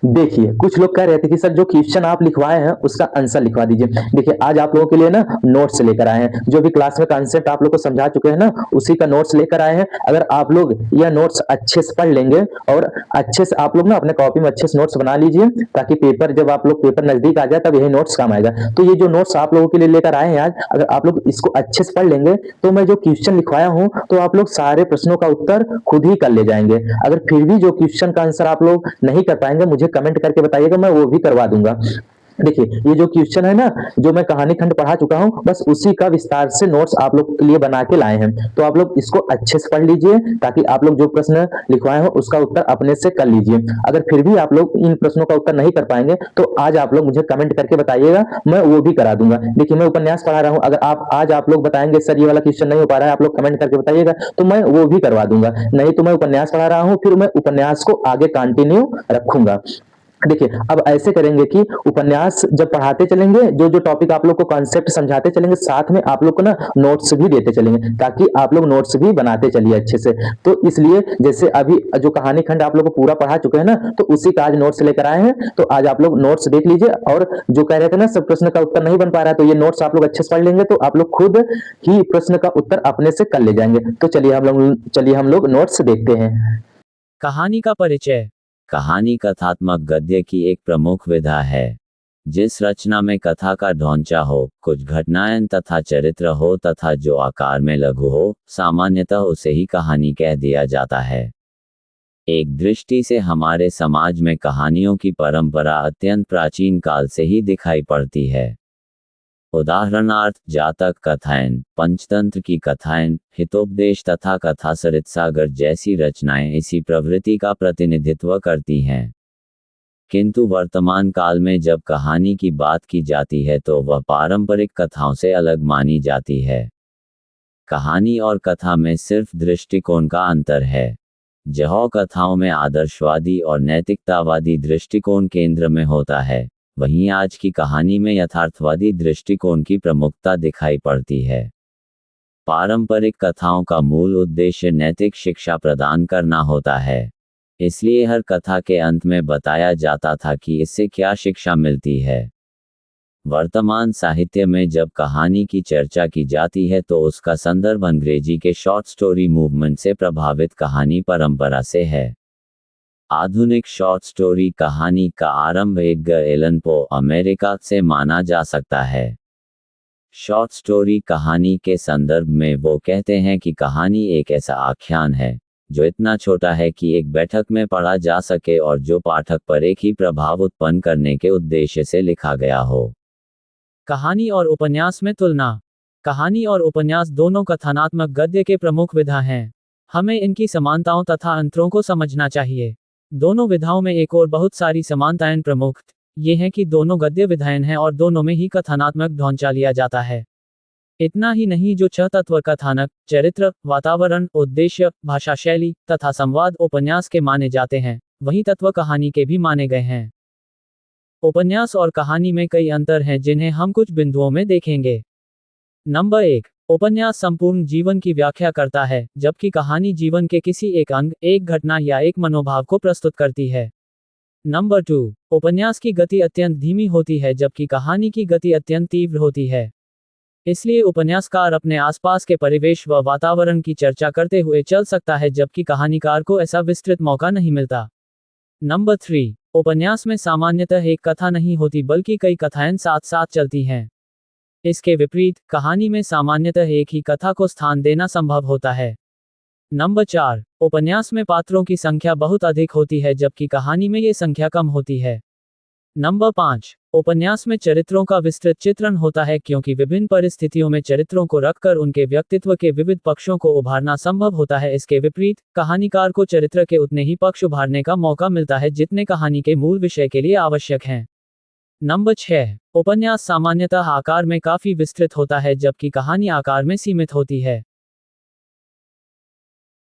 देखिए, कुछ लोग कह रहे थे कि सर जो क्वेश्चन आप लिखवाए हैं उसका आंसर लिखवा दीजिए। देखिए, आज आप लोगों के लिए ना नोट्स लेकर आए हैं। जो भी क्लास में कॉन्सेप्ट आप लोग को समझा चुके हैं ना, उसी का नोट्स लेकर आए हैं। अगर आप लोग यह नोट्स अच्छे से पढ़ लेंगे और अच्छे से आप लोग ना अपने कॉपी में अच्छे से नोट्स बना लीजिए, ताकि पेपर जब आप लोग पेपर नजदीक आ जाए तब यही नोट्स काम आएगा। तो ये जो नोट्स आप लोगों के लिए लेकर आए हैं आज, अगर आप लोग इसको अच्छे से पढ़ लेंगे तो मैं जो क्वेश्चन लिखवाया हूँ तो आप लोग सारे प्रश्नों का उत्तर खुद ही कर ले जाएंगे। अगर फिर भी जो क्वेश्चन का आंसर आप लोग नहीं कर पाएंगे, मुझे कमेंट करके बताइएगा, मैं वो भी करवा दूंगा। देखिए, ये जो क्वेश्चन है ना, जो मैं कहानी खंड पढ़ा चुका हूँ, बस उसी का विस्तार से नोट्स आप लोग के लिए बना के लाए हैं। तो आप लोग इसको अच्छे से पढ़ लीजिए, ताकि आप लोग जो प्रश्न लिखवाए हो उसका उत्तर अपने से कर लीजिए। अगर फिर भी आप लोग इन प्रश्नों का उत्तर नहीं कर पाएंगे तो आज आप लोग मुझे कमेंट करके बताइएगा, मैं वो भी करा दूंगा। देखिए, मैं उपन्यास पढ़ा रहा हूँ, अगर आप आज आप लोग बताएंगे सर ये वाला क्वेश्चन नहीं हो पा रहा है, आप लोग कमेंट करके बताइएगा, तो मैं वो भी करवा दूंगा। नहीं तो मैं उपन्यास पढ़ा रहा हूँ, फिर मैं उपन्यास को आगे कंटिन्यू रखूंगा। देखिए, अब ऐसे करेंगे कि उपन्यास जब पढ़ाते चलेंगे, जो जो टॉपिक आप लोग को कॉन्सेप्ट समझाते चलेंगे, साथ में आप लोग को ना नोट्स भी देते चलेंगे, ताकि आप लोग नोट्स भी बनाते चलिए अच्छे से। तो इसलिए जैसे अभी जो कहानी खंड आप लोग को पूरा पढ़ा चुके हैं ना, तो उसी का आज नोट्स लेकर आए हैं। तो आज आप लोग नोट्स देख लीजिए, और जो कह रहे थे ना सब प्रश्न का उत्तर नहीं बन पा रहा है, तो ये नोट्स आप लोग अच्छे से पढ़ लेंगे तो आप लोग खुद ही प्रश्न का उत्तर अपने से कर ले जाएंगे। तो चलिए हम लोग नोट्स देखते हैं। कहानी का परिचय। कहानी कथात्मक गद्य की एक प्रमुख विधा है। जिस रचना में कथा का ढांचा हो, कुछ घटनाएं तथा चरित्र हो तथा जो आकार में लघु हो, सामान्यतः उसे ही कहानी कह दिया जाता है। एक दृष्टि से हमारे समाज में कहानियों की परंपरा अत्यंत प्राचीन काल से ही दिखाई पड़ती है। उदाहरणार्थ जातक कथाएं, पंचतंत्र की कथाएं, हितोपदेश तथा कथासरित सागर जैसी रचनाएं इसी प्रवृत्ति का प्रतिनिधित्व करती हैं। किंतु वर्तमान काल में जब कहानी की बात की जाती है तो वह पारंपरिक कथाओं से अलग मानी जाती है। कहानी और कथा में सिर्फ दृष्टिकोण का अंतर है। जहाँ कथाओं में आदर्शवादी और नैतिकतावादी दृष्टिकोण केंद्र में होता है, वहीं आज की कहानी में यथार्थवादी दृष्टिकोण की प्रमुखता दिखाई पड़ती है। पारंपरिक कथाओं का मूल उद्देश्य नैतिक शिक्षा प्रदान करना होता है। इसलिए हर कथा के अंत में बताया जाता था कि इससे क्या शिक्षा मिलती है। वर्तमान साहित्य में जब कहानी की चर्चा की जाती है तो उसका संदर्भ अंग्रेजी के शॉर्ट स्टोरी मूवमेंट से प्रभावित कहानी परंपरा से है। आधुनिक शॉर्ट स्टोरी कहानी का आरंभ एडगर एलन पो, अमेरिका से माना जा सकता है। शॉर्ट स्टोरी कहानी के संदर्भ में वो कहते हैं कि कहानी एक ऐसा आख्यान है जो इतना छोटा है कि एक बैठक में पढ़ा जा सके और जो पाठक पर एक ही प्रभाव उत्पन्न करने के उद्देश्य से लिखा गया हो। कहानी और उपन्यास में तुलना। कहानी और उपन्यास दोनों कथानात्मक गद्य के प्रमुख विधा हैं। हमें इनकी समानताओं तथा अंतरों को समझना चाहिए। दोनों विधाओं में एक और बहुत सारी समानताएं प्रमुख ये हैं कि दोनों गद्य विधाएं हैं और दोनों में ही कथानात्मक ढांचा लिया जाता है। इतना ही नहीं, जो छह तत्व कथानक, चरित्र, वातावरण, उद्देश्य, भाषा शैली तथा संवाद उपन्यास के माने जाते हैं, वही तत्व कहानी के भी माने गए हैं। उपन्यास और कहानी में कई अंतर हैं जिन्हें हम कुछ बिंदुओं में देखेंगे। नंबर 1, उपन्यास संपूर्ण जीवन की व्याख्या करता है, जबकि कहानी जीवन के किसी एक अंग, एक घटना या एक मनोभाव को प्रस्तुत करती है। नंबर 2, उपन्यास की गति अत्यंत धीमी होती है जबकि कहानी की गति अत्यंत तीव्र होती है। इसलिए उपन्यासकार अपने आसपास के परिवेश व वातावरण की चर्चा करते हुए चल सकता है, जबकि कहानीकार को ऐसा विस्तृत मौका नहीं मिलता। नंबर 3, उपन्यास में सामान्यतः एक कथा नहीं होती बल्कि कई कथाएं साथ साथ चलती हैं। इसके विपरीत कहानी में सामान्यतः एक ही कथा को स्थान देना संभव होता है। नंबर 4, उपन्यास में पात्रों की संख्या बहुत अधिक होती है जबकि कहानी में ये संख्या कम होती है। नंबर 5, उपन्यास में चरित्रों का विस्तृत चित्रण होता है क्योंकि विभिन्न परिस्थितियों में चरित्रों को रखकर उनके व्यक्तित्व के विविध पक्षों को उभारना संभव होता है। इसके विपरीत कहानीकार को चरित्र के उतने ही पक्ष उभारने का मौका मिलता है जितने कहानी के मूल विषय के लिए आवश्यक हैं। नंबर 6, उपन्यास सामान्यतः आकार में काफी विस्तृत होता है जबकि कहानी आकार में सीमित होती है।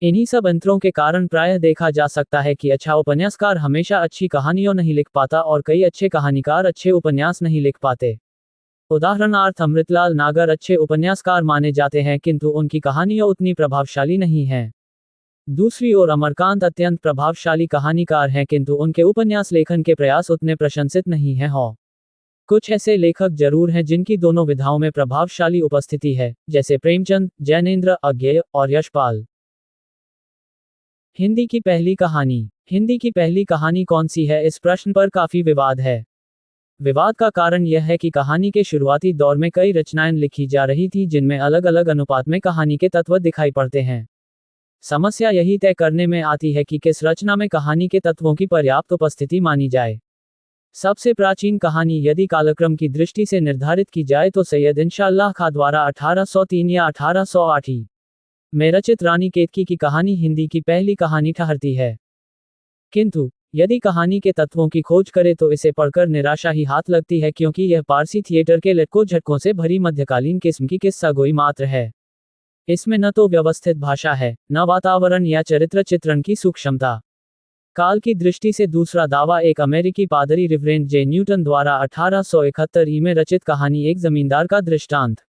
इन्हीं सब अंतरों के कारण प्रायः देखा जा सकता है कि अच्छा उपन्यासकार हमेशा अच्छी कहानियां नहीं लिख पाता और कई अच्छे कहानीकार अच्छे उपन्यास नहीं लिख पाते। उदाहरणार्थ अमृतलाल नागर अच्छे उपन्यासकार माने जाते हैं किंतु उनकी कहानियां उतनी प्रभावशाली नहीं हैं। दूसरी ओर अमरकांत अत्यंत प्रभावशाली कहानीकार हैं, किंतु उनके उपन्यास लेखन के प्रयास उतने प्रशंसित नहीं हैं। कुछ ऐसे लेखक जरूर हैं जिनकी दोनों विधाओं में प्रभावशाली उपस्थिति है, जैसे प्रेमचंद, जैनेन्द्र, अज्ञेय और यशपाल। हिंदी की पहली कहानी। हिंदी की पहली कहानी कौन सी है, इस प्रश्न पर काफी विवाद है। विवाद का कारण यह है कि कहानी के शुरुआती दौर में कई रचनाएं लिखी जा रही थी जिनमें अलग अलग अनुपात में कहानी के तत्व दिखाई पड़ते हैं। समस्या यही तय करने में आती है कि किस रचना में कहानी के तत्वों की पर्याप्त उपस्थिति मानी जाए। सबसे प्राचीन कहानी यदि कालक्रम की दृष्टि से निर्धारित की जाए तो सैयद इंशाअल्लाह खां द्वारा 1803 या 1808 में रचित रानी केतकी की कहानी हिंदी की पहली कहानी ठहरती है। किंतु यदि कहानी के तत्वों की खोज करें तो इसे पढ़कर निराशा ही हाथ लगती है, क्योंकि यह पारसी थिएटर के लटकों झटकों से भरी मध्यकालीन किस्म की किस्सा गोई मात्र है। इसमें न तो व्यवस्थित भाषा है, न वातावरण या चरित्र चित्रण की सूक्ष्मता। काल की दृष्टि से दूसरा दावा एक अमेरिकी पादरी रिवरेंड जे न्यूटन द्वारा 1871 में रचित कहानी एक जमींदार का दृष्टांत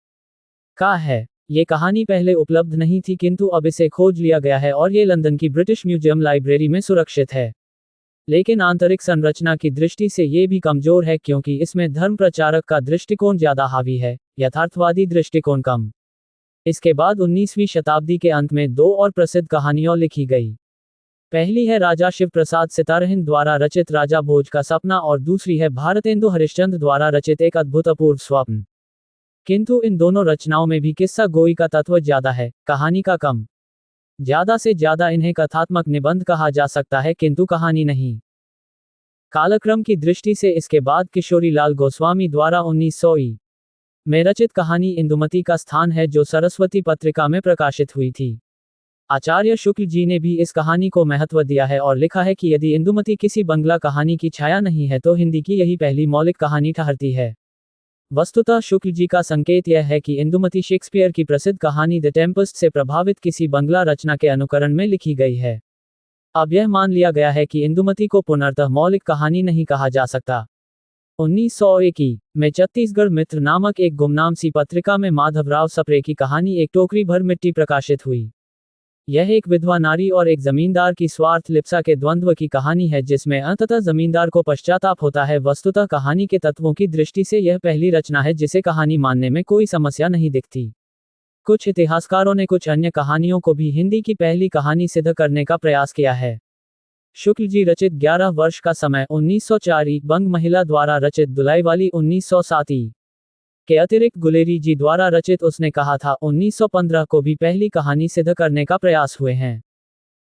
का है। ये कहानी पहले उपलब्ध नहीं थी, किंतु अब इसे खोज लिया गया है और ये लंदन की ब्रिटिश म्यूजियम लाइब्रेरी में सुरक्षित है। लेकिन आंतरिक संरचना की दृष्टि से ये भी कमजोर है, क्योंकि इसमें धर्म प्रचारक का दृष्टिकोण ज्यादा हावी है, यथार्थवादी दृष्टिकोण कम। इसके बाद 19वीं शताब्दी के अंत में दो और प्रसिद्ध कहानियां लिखी गई। पहली है राजा शिव प्रसाद सितारहिंद द्वारा रचित राजा भोज का सपना और दूसरी है भारतेंदु हरिश्चंद्र द्वारा रचित एक अद्भुत अपूर्व स्वप्न। किंतु इन दोनों रचनाओं में भी किस्सा गोई का तत्व ज्यादा है, कहानी का कम। ज्यादा से ज्यादा इन्हें कथात्मक निबंध कहा जा सकता है, किंतु कहानी नहीं। कालक्रम की दृष्टि से इसके बाद किशोरी लाल गोस्वामी द्वारा 1900 में रचित कहानी इंदुमती का स्थान है, जो सरस्वती पत्रिका में प्रकाशित हुई थी। आचार्य शुक्ल जी ने भी इस कहानी को महत्व दिया है और लिखा है कि यदि इंदुमती किसी बंगला कहानी की छाया नहीं है तो हिंदी की यही पहली मौलिक कहानी ठहरती है। वस्तुतः शुक्ल जी का संकेत यह है कि इंदुमती शेक्सपियर की प्रसिद्ध कहानी द टेम्पेस्ट से प्रभावित किसी बंगला रचना के अनुकरण में लिखी गई है। अब यह मान लिया गया है कि इंदुमती को पुनर्तः मौलिक कहानी नहीं कहा जा सकता। 1901 में छत्तीसगढ़ मित्र नामक एक गुमनाम सी पत्रिका में माधवराव सप्रे की कहानी एक टोकरी भर मिट्टी प्रकाशित हुई। यह एक विधवा नारी और एक जमींदार की स्वार्थ लिप्सा के द्वंद्व की कहानी है, जिसमें अंततः जमींदार को पश्चाताप होता है। वस्तुतः कहानी के तत्वों की दृष्टि से यह पहली रचना है जिसे कहानी मानने में कोई समस्या नहीं दिखती। कुछ इतिहासकारों ने कुछ अन्य कहानियों को भी हिंदी की पहली कहानी सिद्ध करने का प्रयास किया है। शुक्ल जी रचित 11 वर्ष का समय 1904 बंग महिला द्वारा रचित दुलाईवाली 1907 के अतिरिक्त गुलेरी जी द्वारा रचित उसने कहा था 1915 को भी पहली कहानी सिद्ध करने का प्रयास हुए हैं।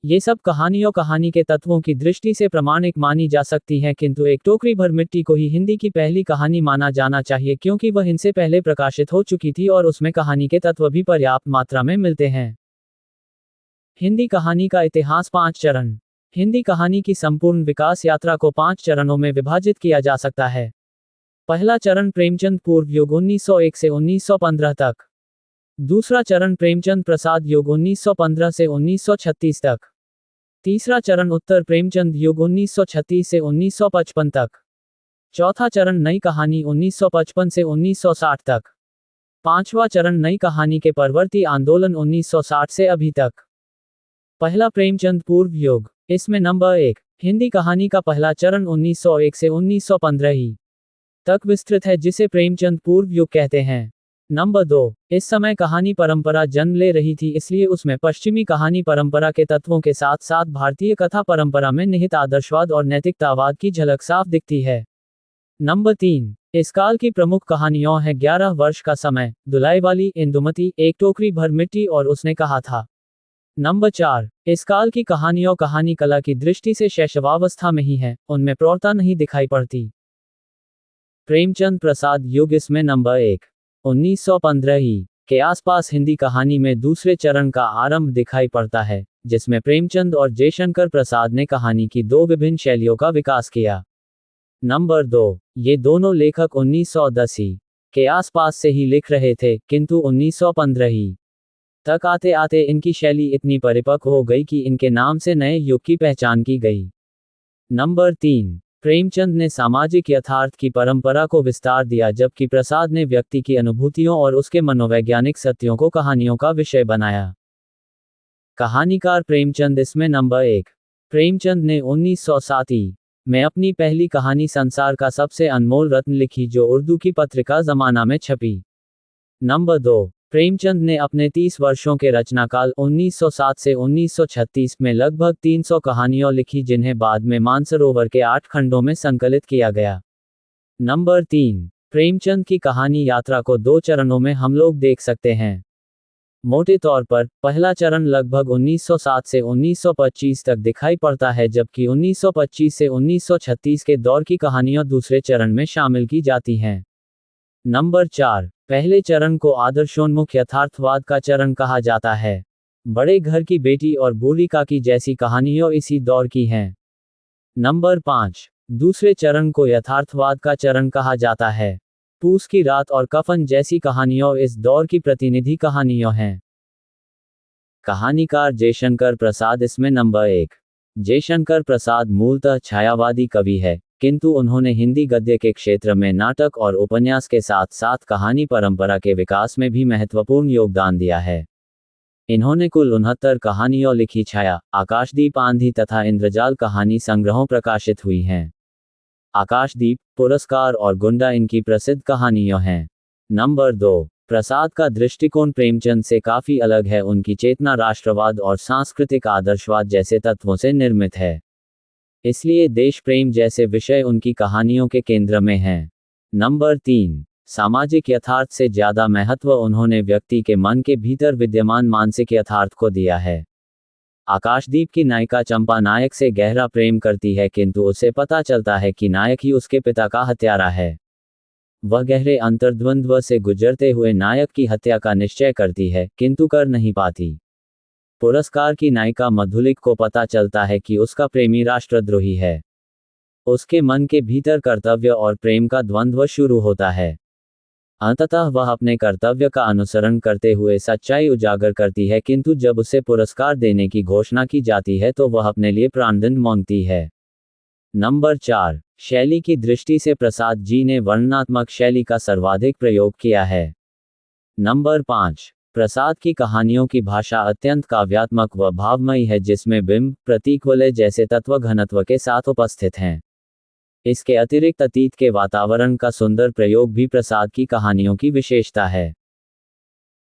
ये सब कहानी के तत्वों की दृष्टि से प्रमाणिक मानी जा सकती हैं, किंतु एक टोकरी भर मिट्टी को ही हिंदी की पहली कहानी माना जाना चाहिए, क्योंकि वह इनसे पहले प्रकाशित हो चुकी थी और उसमें कहानी के तत्व भी पर्याप्त मात्रा में मिलते हैं। हिंदी कहानी का इतिहास 5 चरण। हिंदी कहानी की संपूर्ण विकास यात्रा को 5 चरणों में विभाजित किया जा सकता है। पहला चरण प्रेमचंद पूर्व युग 1901 से 1915 तक। दूसरा चरण प्रेमचंद प्रसाद युग 1915 से 1936 तक। तीसरा चरण उत्तर प्रेमचंद युग 1936 से 1955 तक। चौथा चरण नई कहानी 1955 से 1960 तक। पांचवा चरण नई कहानी के परवर्ती आंदोलन 1960 से अभी तक। पहला प्रेमचंद पूर्व युग। इसमें नंबर 1 हिंदी कहानी का पहला चरण 1901 से 1915 तक विस्तृत है, जिसे प्रेमचंद पूर्व युग कहते हैं। नंबर 2 इस समय कहानी परंपरा जन्म ले रही थी, इसलिए उसमें पश्चिमी कहानी परंपरा के तत्वों के साथ साथ भारतीय कथा परंपरा में निहित आदर्शवाद और नैतिकतावाद की झलक साफ दिखती है। नंबर 3 इस काल की प्रमुख कहानियों है 11 वर्ष का समय, दुलाईवाली, इंदुमती, एक टोकरी भर मिट्टी और उसने कहा था। नंबर 4 इस काल की कहानियों कहानी कला की दृष्टि से शैशवावस्था में ही है, उनमें प्रौढ़ता नहीं दिखाई पड़ती। प्रेमचंद प्रसाद युग। इसमें नंबर 1 1915 के आसपास हिंदी कहानी में दूसरे चरण का आरंभ दिखाई पड़ता है, जिसमें प्रेमचंद और जयशंकर प्रसाद ने कहानी की दो विभिन्न शैलियों का विकास किया। नंबर 2 ये दोनों लेखक 1910 के आसपास से ही लिख रहे थे, किंतु 1915 तक आते आते इनकी शैली इतनी परिपक्व हो गई कि इनके नाम से नए युग की पहचान की गई। नंबर 3 प्रेमचंद ने सामाजिक यथार्थ की परंपरा को विस्तार दिया, जबकि प्रसाद ने व्यक्ति की अनुभूतियों और उसके मनोवैज्ञानिक सत्यों को कहानियों का विषय बनाया। कहानीकार प्रेमचंद इसमें नंबर 1। प्रेमचंद ने 1907 में अपनी पहली कहानी संसार का सबसे अनमोल रत्न लिखी जो उर्दू की पत्रिका जमाना में छपी। नंबर 2। प्रेमचंद ने अपने 30 वर्षों के रचनाकाल 1907 से 1936 में लगभग 300 कहानियां लिखी जिन्हें बाद में मानसरोवर के 8 खंडों में संकलित किया गया। नंबर 3। प्रेमचंद की कहानी यात्रा को 2 चरणों में हम लोग देख सकते हैं। मोटे तौर पर पहला चरण लगभग 1907 से 1925 तक दिखाई पड़ता है जबकि 1925 से 1936 के दौर की कहानियां दूसरे चरण में शामिल की जाती हैं। नंबर 4। पहले चरण को आदर्शोन्मुख यथार्थवाद का चरण कहा जाता है। बड़े घर की बेटी और बूढ़ी काकी जैसी कहानियां इसी दौर की हैं। नंबर 5। दूसरे चरण को यथार्थवाद का चरण कहा जाता है। पूस की रात और कफन जैसी कहानियां इस दौर की प्रतिनिधि कहानियां हैं। कहानीकार जयशंकर प्रसाद इसमें नंबर 1। जयशंकर प्रसाद मूलतः छायावादी कवि है, किंतु उन्होंने हिंदी गद्य के क्षेत्र में नाटक और उपन्यास के साथ साथ कहानी परंपरा के विकास में भी महत्वपूर्ण योगदान दिया है। इन्होंने कुल 69 कहानियां लिखी। छाया, आकाशदीप, आंधी तथा इंद्रजाल कहानी संग्रहों प्रकाशित हुई हैं। आकाशदीप, पुरस्कार और गुंडा इनकी प्रसिद्ध कहानियां हैं। नंबर 2। प्रसाद का दृष्टिकोण प्रेमचंद से काफी अलग है। उनकी चेतना राष्ट्रवाद और सांस्कृतिक आदर्शवाद जैसे तत्वों से निर्मित है, इसलिए देश प्रेम जैसे विषय उनकी कहानियों के केंद्र में हैं। नंबर 3। सामाजिक यथार्थ से ज्यादा महत्व उन्होंने व्यक्ति के मन के भीतर विद्यमान मानसिक यथार्थ को दिया है। आकाशदीप की नायिका चंपा नायक से गहरा प्रेम करती है किंतु उसे पता चलता है कि नायक ही उसके पिता का हत्यारा है। वह गहरे अंतर्द्वंद्व से गुजरते हुए नायक की हत्या का निश्चय करती है किंतु कर नहीं पाती। पुरस्कार की नायिका मधुलिक को पता चलता है कि उसका प्रेमी राष्ट्रद्रोही है। उसके मन के भीतर कर्तव्य और प्रेम का द्वंद्व शुरू होता है। अंततः वह अपने कर्तव्य का अनुसरण करते हुए सच्चाई उजागर करती है किंतु जब उसे पुरस्कार देने की घोषणा की जाती है तो वह अपने लिए प्राणदंड मांगती है। नंबर 4। शैली की दृष्टि से प्रसाद जी ने वर्णनात्मक शैली का सर्वाधिक प्रयोग किया है। नंबर 5। प्रसाद की कहानियों की भाषा अत्यंत काव्यात्मक व भावमयी है जिसमें बिंब, प्रतीक, वलय जैसे तत्व घनत्व के साथ उपस्थित हैं। इसके अतिरिक्त अतीत के वातावरण का सुंदर प्रयोग भी प्रसाद की कहानियों की विशेषता है।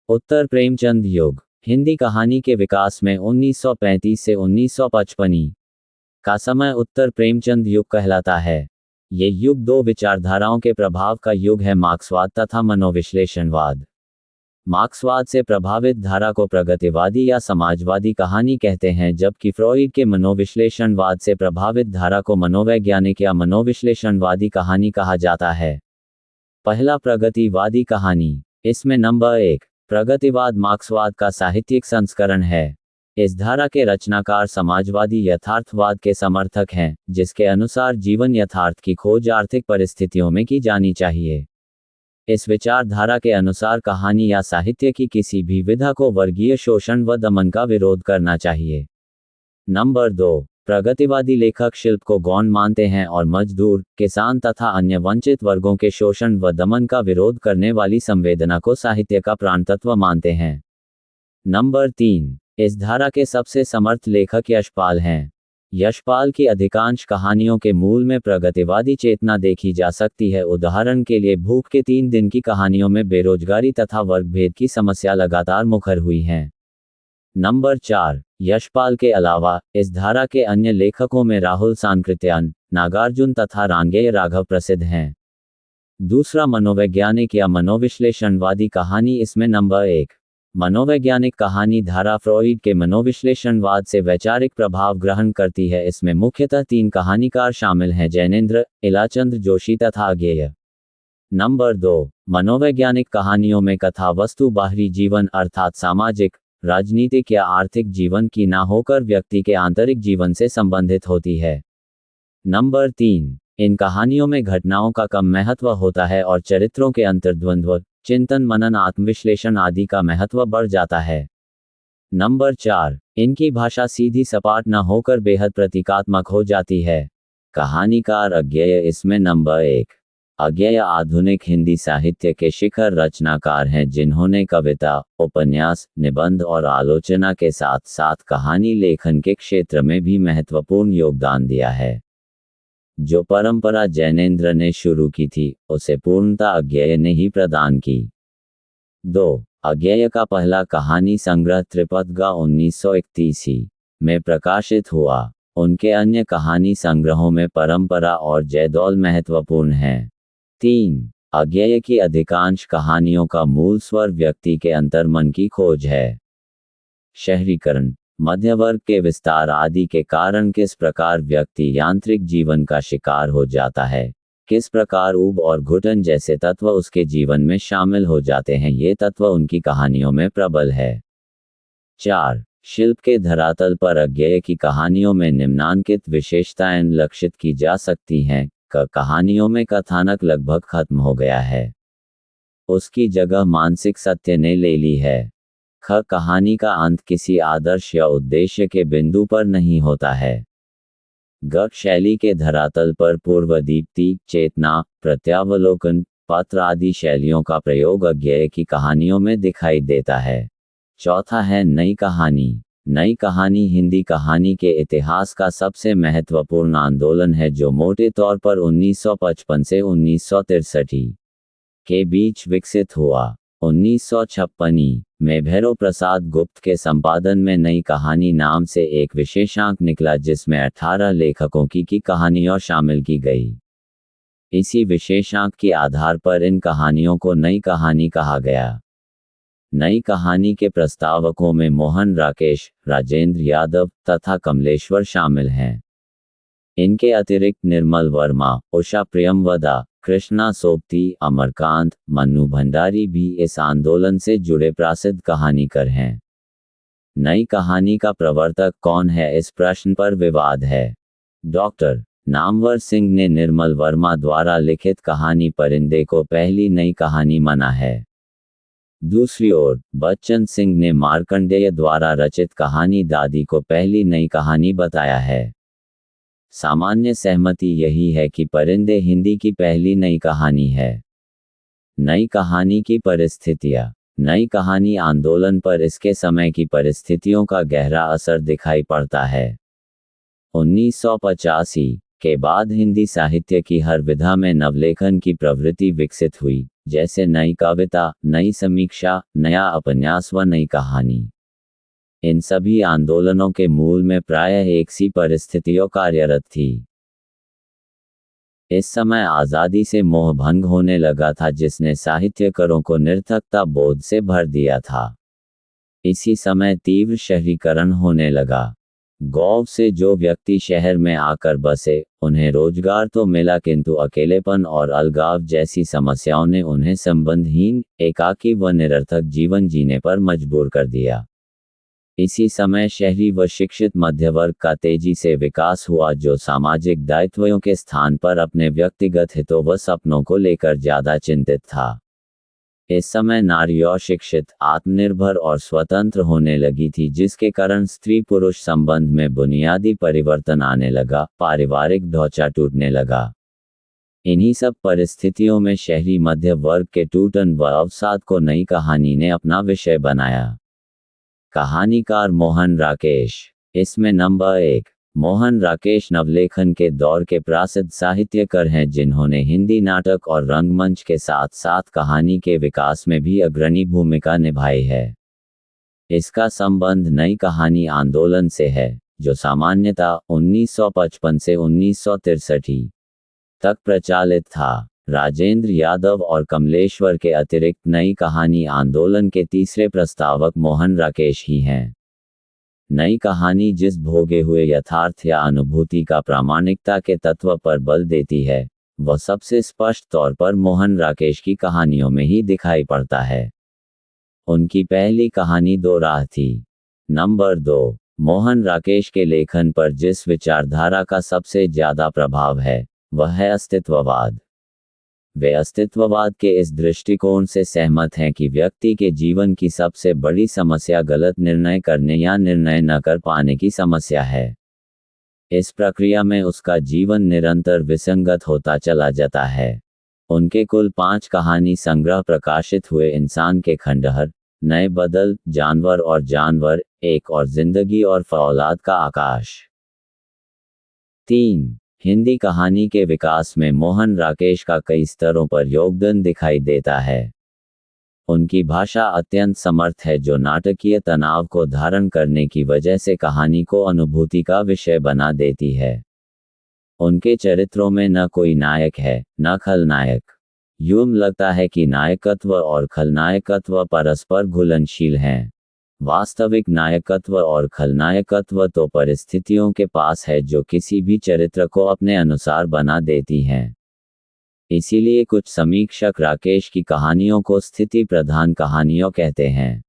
उत्तर प्रेमचंद युग। हिंदी कहानी के विकास में 1935 से 1955 का समय उत्तर प्रेमचंद युग कहलाता है। ये युग 2 विचारधाराओं के प्रभाव का युग है, मार्क्सवाद तथा मनोविश्लेषणवाद। मार्क्सवाद से प्रभावित धारा को प्रगतिवादी या समाजवादी कहानी कहते हैं जबकि फ्रॉइड के मनोविश्लेषणवाद से प्रभावित धारा को मनोवैज्ञानिक या मनोविश्लेषणवादी कहानी कहा जाता है। पहला, प्रगतिवादी कहानी। इसमें नंबर 1। प्रगतिवाद मार्क्सवाद का साहित्यिक संस्करण है। इस धारा के रचनाकार समाजवादी यथार्थवाद के समर्थक हैं, जिसके अनुसार जीवन यथार्थ की खोज आर्थिक परिस्थितियों में की जानी चाहिए। इस विचारधारा के अनुसार कहानी या साहित्य की किसी भी विधा को वर्गीय शोषण व दमन का विरोध करना चाहिए। नंबर 2। प्रगतिवादी लेखक शिल्प को गौण मानते हैं और मजदूर, किसान तथा अन्य वंचित वर्गों के शोषण व दमन का विरोध करने वाली संवेदना को साहित्य का प्राणतत्व मानते हैं। नंबर 3। इस धारा के सबसे समर्थ लेखक यशपाल हैं। यशपाल की अधिकांश कहानियों के मूल में प्रगतिवादी चेतना देखी जा सकती है। उदाहरण के लिए भूख के 3 दिन की कहानियों में बेरोजगारी तथा वर्गभेद की समस्या लगातार मुखर हुई हैं। नंबर 4। यशपाल के अलावा इस धारा के अन्य लेखकों में राहुल सांकृत्यायन, नागार्जुन तथा रांगेय राघव प्रसिद्ध हैं। दूसरा, मनोवैज्ञानिक या मनोविश्लेषणवादी कहानी। इसमें नंबर 1। मनोवैज्ञानिक कहानी धारा फ्रॉइड के मनोविश्लेषणवाद से वैचारिक प्रभाव ग्रहण करती है। इसमें मुख्यतः 3 कहानीकार शामिल हैं, जैनेन्द्र, इलाचंद्र जोशी तथा अज्ञेय। नंबर 2। मनोवैज्ञानिक कहानियों में कथा वस्तु बाहरी जीवन अर्थात सामाजिक, राजनीतिक या आर्थिक जीवन की ना होकर व्यक्ति के आंतरिक जीवन से संबंधित होती है। नंबर 3। इन कहानियों में घटनाओं का कम महत्व होता है और चरित्रों के अंतर्द्वंद्व, चिंतन, मनन, आत्मविश्लेषण आदि का महत्व बढ़ जाता है। नंबर 4। इनकी भाषा सीधी सपाट न होकर बेहद प्रतीकात्मक हो जाती है। कहानीकार अज्ञेय। इसमें नंबर 1। अज्ञेय आधुनिक हिंदी साहित्य के शिखर रचनाकार हैं जिन्होंने कविता, उपन्यास, निबंध और आलोचना के साथ साथ कहानी लेखन के क्षेत्र में भी महत्वपूर्ण योगदान दिया है। जो परंपरा जैनेन्द्र ने शुरू की थी, उसे पूर्णता अज्ञेय ने ही प्रदान की। 2. अज्ञेय का पहला कहानी संग्रह त्रिपतगा 1931 में प्रकाशित हुआ। उनके अन्य कहानी संग्रहों में परंपरा और जयदौल महत्वपूर्ण हैं। 3. अज्ञेय की अधिकांश कहानियों का मूल स्वर व्यक्ति के अंतर्मन की खोज है। शहरीकरण, मध्यवर्ग के विस्तार आदि के कारण किस प्रकार व्यक्ति यांत्रिक जीवन का शिकार हो जाता है, किस प्रकार ऊब और घुटन जैसे तत्व उसके जीवन में शामिल हो जाते हैं, ये तत्व उनकी कहानियों में प्रबल है। 4. शिल्प के धरातल पर अज्ञेय की कहानियों में निम्नांकित विशेषताएं लक्षित की जा सकती हैं। कहानियों में कथानक लगभग खत्म हो गया है, उसकी जगह मानसिक सत्य ने ले ली है। कहानी का अंत किसी आदर्श या उद्देश्य के बिंदु पर नहीं होता है। शैली के धरातल पर पूर्व दीप्ति, चेतना, प्रत्यावलोकन, पत्र आदि शैलियों का प्रयोग अज्ञेय की कहानियों में दिखाई देता है। 4. है नई कहानी। नई कहानी हिंदी कहानी के इतिहास का सबसे महत्वपूर्ण आंदोलन है जो मोटे तौर पर 1955 से 1963 के बीच विकसित हुआ। 1956 में भैरव प्रसाद गुप्त के संपादन में नई कहानी नाम से एक विशेषांक निकला जिसमें 18 लेखकों की कहानियां शामिल की गई। इसी विशेषांक के आधार पर इन कहानियों को नई कहानी कहा गया। नई कहानी के प्रस्तावकों में मोहन राकेश, राजेंद्र यादव तथा कमलेश्वर शामिल हैं। इनके अतिरिक्त निर्मल वर्मा, उषा प्रियमवदा, कृष्णा सोबती, अमरकांत, मन्नू भंडारी भी इस आंदोलन से जुड़े प्रसिद्ध कहानीकार हैं। नई कहानी का प्रवर्तक कौन है, इस प्रश्न पर विवाद है। डॉक्टर नामवर सिंह ने निर्मल वर्मा द्वारा लिखित कहानी परिंदे को पहली नई कहानी माना है। दूसरी ओर बच्चन सिंह ने मार्कंडेय द्वारा रचित कहानी दादी को पहली नई कहानी बताया है। सामान्य सहमति यही है कि परिंदे हिंदी की पहली नई कहानी है। नई कहानी की परिस्थितियाँ। नई कहानी आंदोलन पर इसके समय की परिस्थितियों का गहरा असर दिखाई पड़ता है। 1985 के बाद हिंदी साहित्य की हर विधा में नवलेखन की प्रवृत्ति विकसित हुई, जैसे नई कविता, नई समीक्षा, नया उपन्यास व नई कहानी। इन सभी आंदोलनों के मूल में प्रायः एक सी परिस्थितियों कार्यरत थी। इस समय आज़ादी से मोह भंग होने लगा था जिसने साहित्यकारों को निरर्थकता बोध से भर दिया था। इसी समय तीव्र शहरीकरण होने लगा। गांव से जो व्यक्ति शहर में आकर बसे, उन्हें रोजगार तो मिला किंतु अकेलेपन और अलगाव जैसी समस्याओं ने उन्हें संबंधहीन, एकाकी व निरर्थक जीवन जीने पर मजबूर कर दिया। इसी समय शहरी व शिक्षित मध्यवर्ग का तेजी से विकास हुआ जो सामाजिक दायित्वों के स्थान पर अपने व्यक्तिगत हितों व सपनों को लेकर ज्यादा चिंतित था। इस समय नारियां शिक्षित, आत्मनिर्भर और स्वतंत्र होने लगी थी जिसके कारण स्त्री पुरुष संबंध में बुनियादी परिवर्तन आने लगा, पारिवारिक ढांचा टूटने लगा। इन्हीं सब परिस्थितियों में शहरी मध्य वर्ग के टूटन व अवसाद को नई कहानी ने अपना विषय बनाया। कहानीकार मोहन राकेश। इसमें नंबर 1, मोहन राकेश नवलेखन के दौर के प्रसिद्ध साहित्यकार हैं जिन्होंने हिंदी नाटक और रंगमंच के साथ साथ कहानी के विकास में भी अग्रणी भूमिका निभाई है। इसका संबंध नई कहानी आंदोलन से है, जो सामान्यतः 1955 से 1963 तक प्रचलित था। राजेंद्र यादव और कमलेश्वर के अतिरिक्त नई कहानी आंदोलन के तीसरे प्रस्तावक मोहन राकेश ही हैं। नई कहानी जिस भोगे हुए यथार्थ या अनुभूति का प्रामाणिकता के तत्व पर बल देती है, वह सबसे स्पष्ट तौर पर मोहन राकेश की कहानियों में ही दिखाई पड़ता है। उनकी पहली कहानी दो राह थी। नंबर 2, मोहन राकेश के लेखन पर जिस विचारधारा का सबसे ज्यादा प्रभाव है, वह है अस्तित्ववाद। वे अस्तित्ववाद के इस दृष्टिकोण से सहमत हैं कि व्यक्ति के जीवन की सबसे बड़ी समस्या गलत निर्णय करने या निर्णय न कर पाने की समस्या है। इस प्रक्रिया में उसका जीवन निरंतर विसंगत होता चला जाता है। उनके कुल 5 कहानी संग्रह प्रकाशित हुए। इंसान के खंडहर, नए बदल, जानवर और जानवर, एक और जिंदगी और फौलाद का आकाश। 3. हिंदी कहानी के विकास में मोहन राकेश का कई स्तरों पर योगदान दिखाई देता है। उनकी भाषा अत्यंत समर्थ है जो नाटकीय तनाव को धारण करने की वजह से कहानी को अनुभूति का विषय बना देती है। उनके चरित्रों में न कोई नायक है, न खलनायक। यूं लगता है कि नायकत्व और खलनायकत्व परस्पर घुलनशील हैं। वास्तविक नायकत्व और खलनायकत्व तो परिस्थितियों के पास है जो किसी भी चरित्र को अपने अनुसार बना देती हैं। इसीलिए कुछ समीक्षक राकेश की कहानियों को स्थिति प्रधान कहानियों कहते हैं।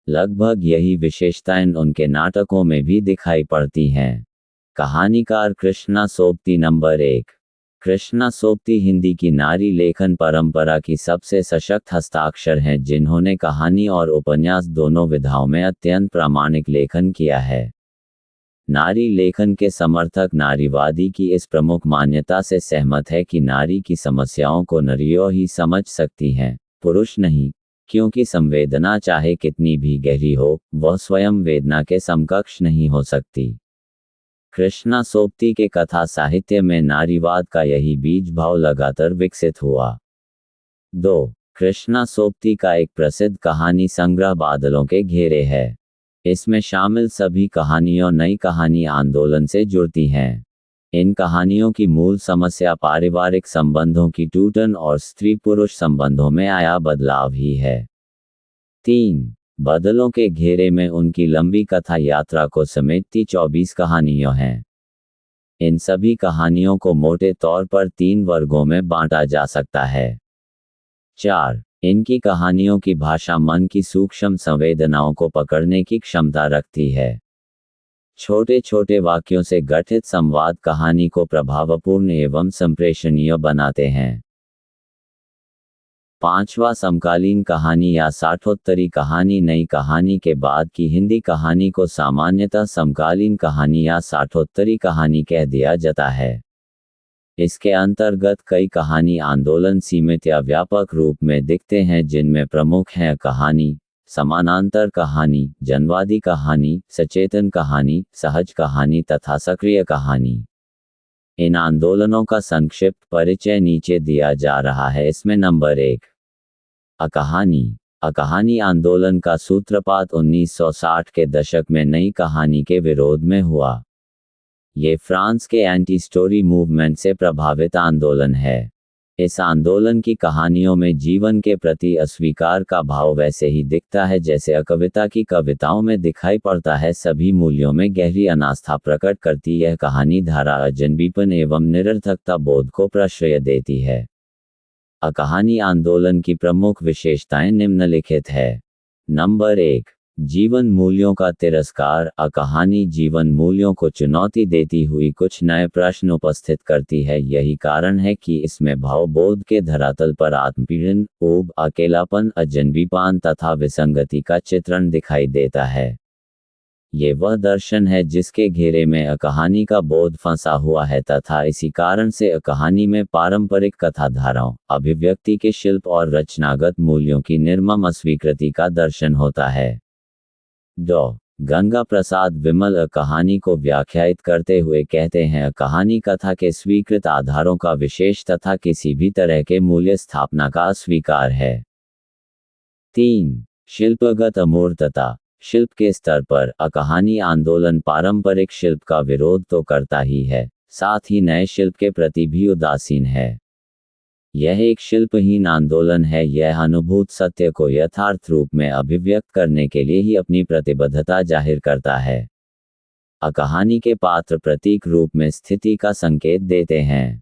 लगभग यही विशेषताएं उनके नाटकों में भी दिखाई पड़ती हैं। कहानीकार कृष्णा सोबती नंबर 1। कृष्णा सोबती हिंदी की नारी लेखन परंपरा की सबसे सशक्त हस्ताक्षर हैं जिन्होंने कहानी और उपन्यास दोनों विधाओं में अत्यंत प्रामाणिक लेखन किया है। नारी लेखन के समर्थक नारीवादी की इस प्रमुख मान्यता से सहमत है कि नारी की समस्याओं को नारियों ही समझ सकती हैं, पुरुष नहीं, क्योंकि संवेदना चाहे कितनी भी गहरी हो, वह स्वयं वेदना के समकक्ष नहीं हो सकती। कृष्णा सोबती के कथा साहित्य में नारीवाद का यही बीज भाव लगातार विकसित हुआ। 2. कृष्णा सोबती का एक प्रसिद्ध कहानी संग्रह बादलों के घेरे है। इसमें शामिल सभी कहानियां नई कहानी आंदोलन से जुड़ती हैं। इन कहानियों की मूल समस्या पारिवारिक संबंधों की टूटन और स्त्री पुरुष संबंधों में आया बदलाव ही है। 3. बादलों के घेरे में उनकी लंबी कथा यात्रा को समेटती 24 कहानियां हैं। इन सभी कहानियों को मोटे तौर पर 3 वर्गों में बांटा जा सकता है। 4. इनकी कहानियों की भाषा मन की सूक्ष्म संवेदनाओं को पकड़ने की क्षमता रखती है। छोटे छोटे वाक्यों से गठित संवाद कहानी को प्रभावपूर्ण एवं संप्रेषणीय बनाते हैं। 5वां समकालीन कहानी या साठोत्तरी कहानी नई कहानी के बाद की हिंदी कहानी को सामान्यतः समकालीन कहानी या साठोत्तरी कहानी कह दिया जाता है। इसके अंतर्गत कई कहानी आंदोलन सीमित या व्यापक रूप में दिखते हैं जिनमें प्रमुख हैं कहानी, समानांतर कहानी, जनवादी कहानी, सचेतन कहानी, सहज कहानी तथा सक्रिय कहानी। इन आंदोलनों का संक्षिप्त परिचय नीचे दिया जा रहा है। इसमें नंबर 1, अकहानी। अकहानी आंदोलन का सूत्रपात 1960 के दशक में नई कहानी के विरोध में हुआ। ये फ्रांस के एंटी स्टोरी मूवमेंट से प्रभावित आंदोलन है। इस आंदोलन की कहानियों में जीवन के प्रति अस्वीकार का भाव वैसे ही दिखता है जैसे अकविता की कविताओं में दिखाई पड़ता है। सभी मूल्यों में गहरी अनास्था प्रकट करती यह कहानी धारा अजनबीपन एवं निरर्थकता बोध को प्रश्रय देती है। अकहानी आंदोलन की प्रमुख विशेषताएं निम्नलिखित है। नंबर 1, जीवन मूल्यों का तिरस्कार। अकहानी जीवन मूल्यों को चुनौती देती हुई कुछ नए प्रश्न उपस्थित करती है। यही कारण है कि इसमें भावबोध के धरातल पर आत्मपीड़न, ऊब, अकेलापन, अजनबीपन तथा विसंगति का चित्रण दिखाई देता है। ये वह दर्शन है जिसके घेरे में अकहानी का बोध फंसा हुआ है तथा इसी कारण से अकहानी में पारंपरिक कथाधाराओं, अभिव्यक्ति के शिल्प और रचनागत मूल्यों की निर्मम अस्वीकृति का दर्शन होता है। डॉ. गंगा प्रसाद विमल कहानी को व्याख्यायित करते हुए कहते हैं, कहानी कथा के स्वीकृत आधारों का विशेष तथा किसी भी तरह के मूल्य स्थापना का अस्वीकार है। 3. शिल्पगत अमूर्तता। शिल्प के स्तर पर अकहानी आंदोलन पारंपरिक शिल्प का विरोध तो करता ही है, साथ ही नए शिल्प के प्रति भी उदासीन है। यह एक शिल्पहीन आंदोलन है। यह अनुभूत सत्य को यथार्थ रूप में अभिव्यक्त करने के लिए ही अपनी प्रतिबद्धता जाहिर करता है। अकहानी के पात्र प्रतीक रूप में स्थिति का संकेत देते हैं।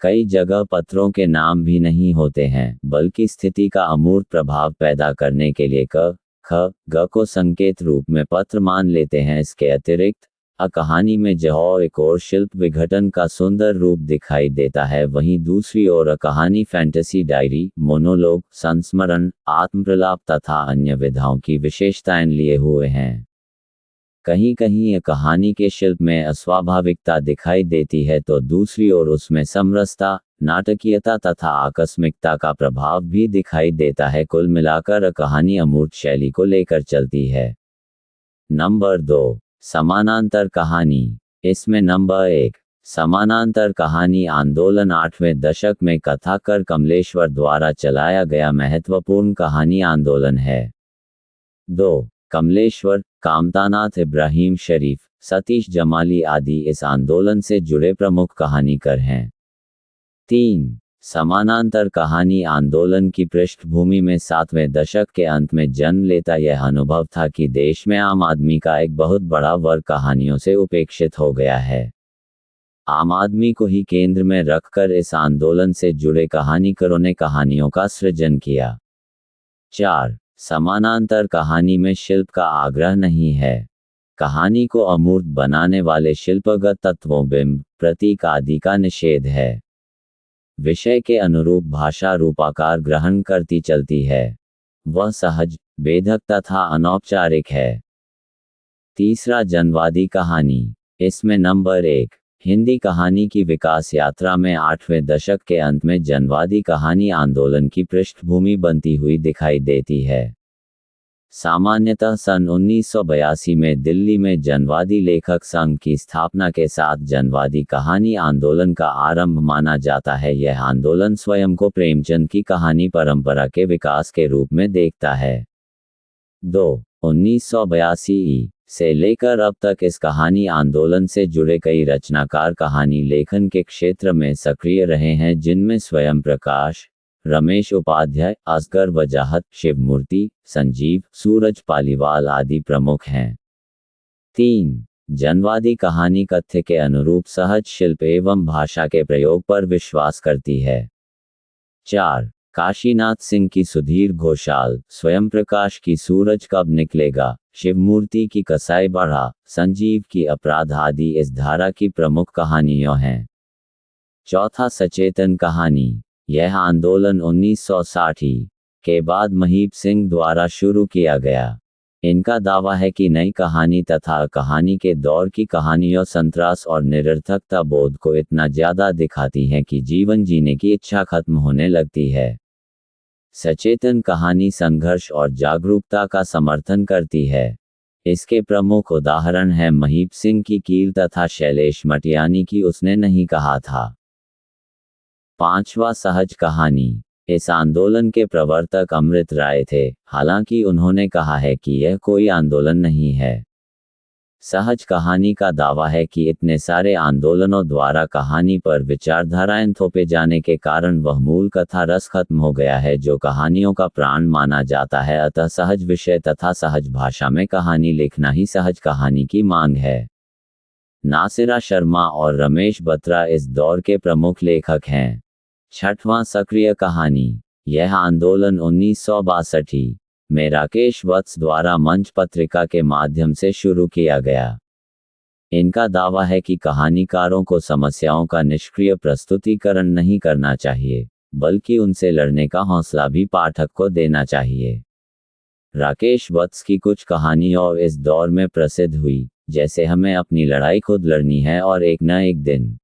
कई जगह पत्रों के नाम भी नहीं होते हैं, बल्कि स्थिति का अमूर्त प्रभाव पैदा करने के लिए क, ख, ग को संकेत रूप में पत्र मान लेते हैं। इसके अतिरिक्त कहानी में जहाँ एक और शिल्प विघटन का सुंदर रूप दिखाई देता है, वहीं दूसरी ओर कहानी फैंटेसी डायरी, मोनोलॉग, संस्मरण, आत्मप्रलाप तथा अन्य विधाओं की विशेषताएं लिए हुए हैं। कहीं कहीं कहानी के शिल्प में अस्वाभाविकता दिखाई देती है तो दूसरी ओर उसमें समरसता, नाटकीयता तथा आकस्मिकता का प्रभाव भी दिखाई देता है। कुल मिलाकर कहानी अमूर्त शैली को लेकर चलती है। नंबर 2, समानांतर कहानी। इसमें नंबर 1, समानांतर कहानी आंदोलन 8वें दशक में कथाकार कमलेश्वर द्वारा चलाया गया महत्वपूर्ण कहानी आंदोलन है। 2, कमलेश्वर, कामतानाथ इब्राहिम शरीफ, सतीश जमाली आदि इस आंदोलन से जुड़े प्रमुख कहानीकार हैं। 3, समानांतर कहानी आंदोलन की पृष्ठभूमि में 7वें दशक के अंत में जन्म लेता यह अनुभव था कि देश में आम आदमी का एक बहुत बड़ा वर्ग कहानियों से उपेक्षित हो गया है। आम आदमी को ही केंद्र में रखकर इस आंदोलन से जुड़े कहानीकारों ने कहानियों का सृजन किया। 4, समानांतर कहानी में शिल्प का आग्रह नहीं है। कहानी को अमूर्त बनाने वाले शिल्पगत तत्वों, बिंब, प्रतीक आदि का निषेध है। विषय के अनुरूप भाषा रूपाकार ग्रहण करती चलती है। वह सहज, बेधक तथा अनौपचारिक है। तीसरा, जनवादी कहानी। इसमें नंबर 1, हिंदी कहानी की विकास यात्रा में 8वें दशक के अंत में जनवादी कहानी आंदोलन की पृष्ठभूमि बनती हुई दिखाई देती है। सामान्यतः सन 1982 में दिल्ली में जनवादी लेखक संघ की स्थापना के साथ जनवादी कहानी आंदोलन का आरंभ माना जाता है। यह आंदोलन स्वयं को प्रेमचंद की कहानी परंपरा के विकास के रूप में देखता है। 2, 1982 से लेकर अब तक इस कहानी आंदोलन से जुड़े कई रचनाकार कहानी लेखन के क्षेत्र में सक्रिय रहे हैं, जिनमें स्वयं प्रकाश, रमेश उपाध्याय, असगर वजाहत, शिवमूर्ति, संजीव, सूरज पालीवाल आदि प्रमुख हैं। 3, जनवादी कहानी कथ्य के अनुरूप सहज शिल्प एवं भाषा के प्रयोग पर विश्वास करती है। 4, काशीनाथ सिंह की सुधीर घोषाल, स्वयं प्रकाश की सूरज कब निकलेगा, शिवमूर्ति की कसाई बढ़ा, संजीव की अपराध आदि इस धारा की प्रमुख कहानियां हैं। 4, सचेतन कहानी। यह आंदोलन 1960 के बाद महीप सिंह द्वारा शुरू किया गया। इनका दावा है कि नई कहानी तथा कहानी के दौर की कहानियों संतरास और निरर्थकता बोध को इतना ज्यादा दिखाती हैं कि जीवन जीने की इच्छा खत्म होने लगती है। सचेतन कहानी संघर्ष और जागरूकता का समर्थन करती है। इसके प्रमुख उदाहरण हैं महीप सिंह की कील तथा शैलेश मटियानी की उसने नहीं कहा था। 5वां, सहज कहानी। इस आंदोलन के प्रवर्तक अमृत राय थे, हालांकि उन्होंने कहा है कि यह कोई आंदोलन नहीं है। सहज कहानी का दावा है कि इतने सारे आंदोलनों द्वारा कहानी पर विचारधाराएं थोपे जाने के कारण वह मूल कथा रस खत्म हो गया है, जो कहानियों का प्राण माना जाता है। अतः सहज विषय तथा सहज भाषा में कहानी लिखना ही सहज कहानी की मांग है। नासिरा शर्मा और रमेश बत्रा इस दौर के प्रमुख लेखक हैं। 6वां, सक्रिय कहानी। यह आंदोलन 1962 में राकेश वत्स द्वारा मंच पत्रिका के माध्यम से शुरू किया गया। इनका दावा है कि कहानीकारों को समस्याओं का निष्क्रिय प्रस्तुतिकरण नहीं करना चाहिए, बल्कि उनसे लड़ने का हौसला भी पाठक को देना चाहिए। राकेश वत्स की कुछ कहानियां इस दौर में प्रसिद्ध हुई, जैसे हमें अपनी लड़ाई खुद लड़नी है और एक न एक दिन।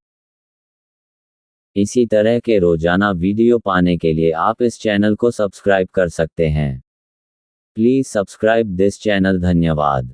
इसी तरह के रोजाना वीडियो पाने के लिए आप इस चैनल को सब्सक्राइब कर सकते हैं। Please subscribe this channel. धन्यवाद।